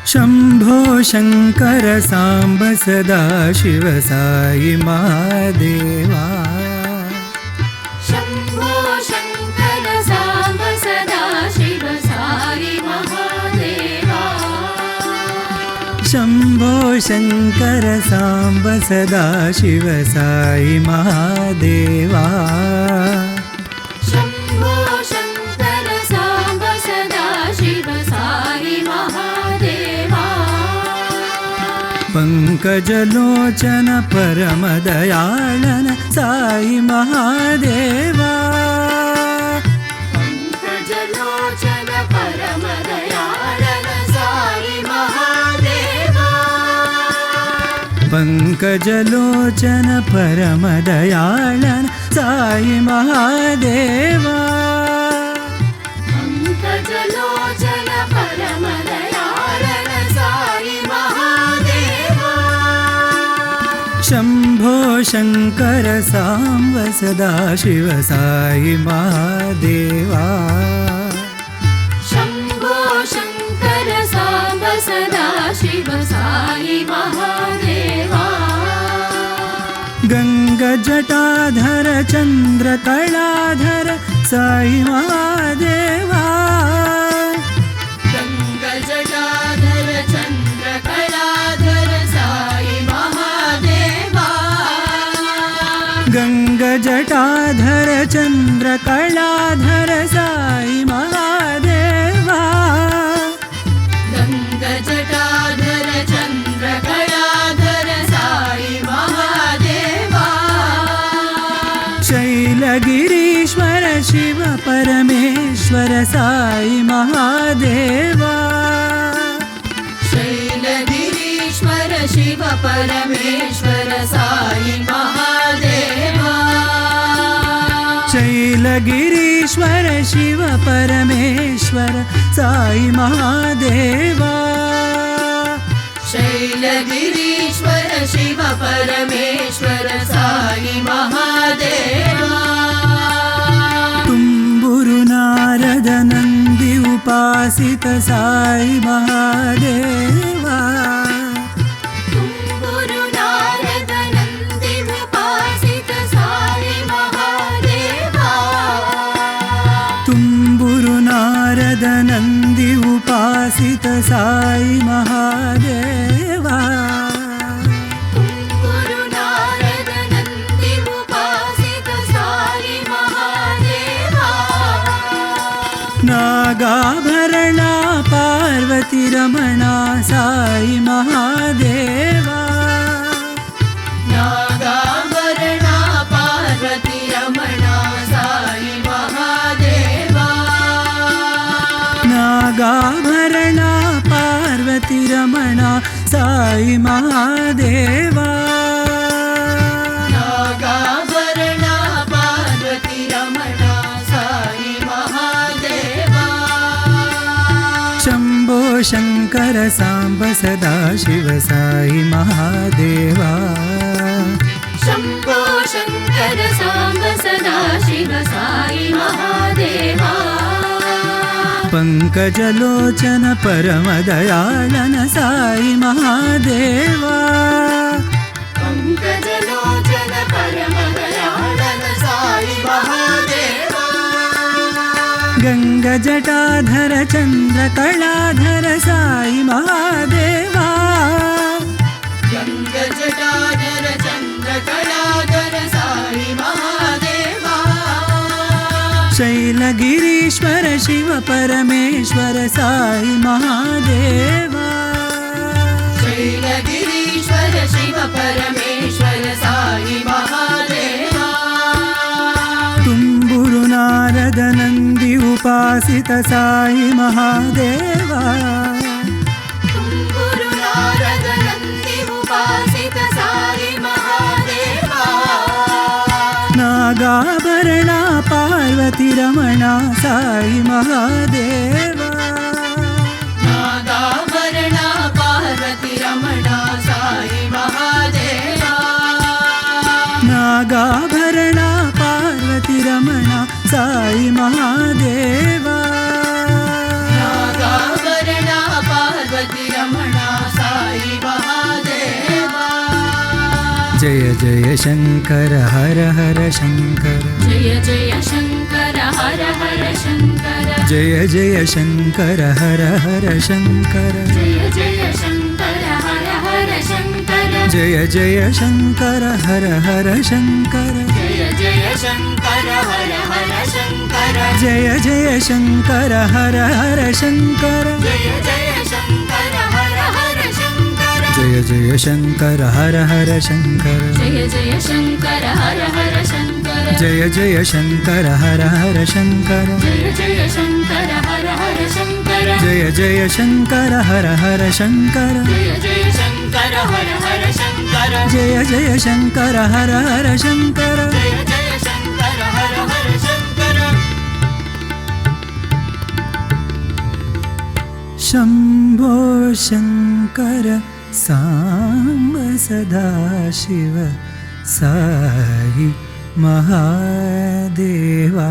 शम्भो शङ्कर साम्ब सदा शिव साई महादेवा। शम्भो शङ्कर साम्ब सदा शिव साई महादेवा। शम्भो शङ्कर साम्ब सदा शिव साई महादेवा। शम्भो शङ्कर साम्ब सदा शिव साई महादेवा। पंकजलोचन परमदयाळन साई महादेवा। पंकजलोचन परमदयाळन साई महादेवा। पंकजलोचन परमदयाळन साई महादेवा। पंकजलोचन परमदयाळन साई महादेवा। शम्भो शङ्कर साम्ब सदा शिव साई महादेवा। शम्भो शङ्कर साम्ब सदा शिव साई महादेवा। गङ्गजटाधर चन्द्रकलाधर साई महादेवा। गङ्गजटाधर चन्द्रकलाधर साई महादेवा। गङ्गजटाधर चन्द्रकलाधर साई महादेवा। गङ्गजटाधर चन्द्रकलाधर साई महादेवा। शैलगिरीश्वर शिव परमेश्वर साई महादेवा। शैलगिरीश्वर शिव परमेश्वर साई महादेवा। शैलगिरीश्वर शिव परमेश्वर साई महादेवा। शैलगिरीश्वर शिव परमेश्वर साई महादेवा। तुम्बुरु नारद नंदी उपासित साई महादेवा। तुम्बुरु नारद नंदी उपासित साई महादेवा। तुम्बुरु नारद नंदी उपासित साई महादेवा। तुम्बुरु नारद नंदी उपासित साई महादेवा। नागाभरणा पार्वती रमणा साई महादेवा। नागाभरणा पार्वती रमणा साई महादेवा। नागाभरणा पार्वती रमणा साई महादेवा। नागाभरणा पार्वती रमणा साई महादेवा। शम्भो शङ्कर साम्ब सदा शिव साई महादेवा। शम्भो शङ्कर साम्ब सदा शिव साई महादेवा। पंकजलोचन परमदयाळन साई महादेवा। पंकजलोचन परमदयाळन साई महादेवा। गङ्गजटाधर चन्द्रकलाधर साई महादेवा। गङ्गजटाधर चन्द्रकलाधर साई महादेवा। शैलगिरीश्वर शिव परमेश्वर साई महादेवा। शैलगिरीश्वर शिव परमेश्वर साई महादेवा। तुम्बुरु नारद नंदी उपासित साई महादेवा। तुम्बुरु नारद नंदी उपासित साई महादेवा। नागाभरणा पार्वती रमणा साई महादेवा। नागाभरणा पार्वती रमणा साई महादेवा। नागाभरणा पार्वती रमणा साई महादेवा। नागाभरणा पार्वती पार्वती रमणा साई महादेवा जय जय शङ्कर हर हर शङ्कर जय जय शङ्कर हर हर शङ्कर जय जय शङ्कर हर हर शङ्कर जय जय शङ्कर हर हर शङ्कर जय जय शङ्कर हर हर शङ्कर जय जय शङ्कर हर हर शङ्कर जय जय शङ्कर हर हर शङ्कर जय जय शङ्कर हर हर शङ्कर जय जय शङ्कर हर हर शङ्कर जय जय शङ्कर हर हर शङ्कर जय जय शङ्कर हर हर शङ्कर जय जय शङ्कर हर हर शङ्कर जय जय शङ्कर हर हर शङ्कर जय जय शङ्कर हर हर शङ्कर जय जय शङ्कर हर हर शङ्कर जय जय शङ्कर हर हर शङ्कर शम्भो शङ्कर साम्ब सदाशिव साई महादेवा